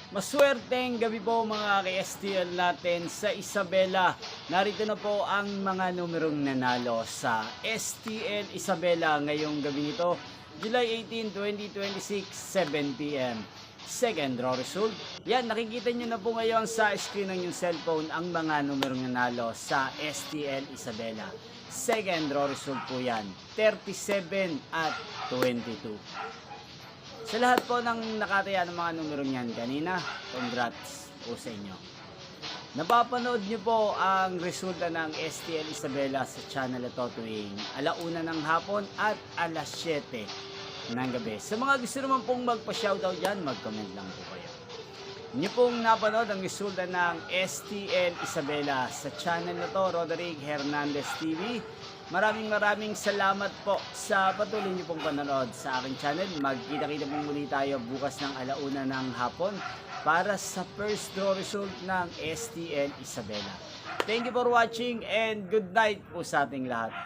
Maswerteng gabi po mga ka-STL natin sa Isabela. Narito na po ang mga numerong nanalo sa STL Isabela ngayong gabi nito, July 18, 2026, 7 p.m. Second draw result. Yan, nakikita nyo na po ngayon sa screen ng yung cellphone ang mga numerong nanalo sa STL Isabela. Second draw result po yan, 37 at 22. Sa lahat po ng nakataya ng mga numero niyan kanina, congrats po sa inyo. Napapanood niyo po ang resulta ng STL Isabela sa channel ito tuwing 1:00 ng hapon at 7:00 ng gabi. Sa mga gusto naman pong magpa-shoutout dyan, mag-comment lang po kayo. Niyo pong napanood ang resulta ng STL Isabela sa channel na to, Roderick Hernandez TV. Maraming salamat po sa patuloy niyo pong panonood sa aking channel. Magkita-kita po muli tayo bukas ng 1:00 ng hapon para sa first draw result ng STL Isabela. Thank you for watching and good night po sa ating lahat.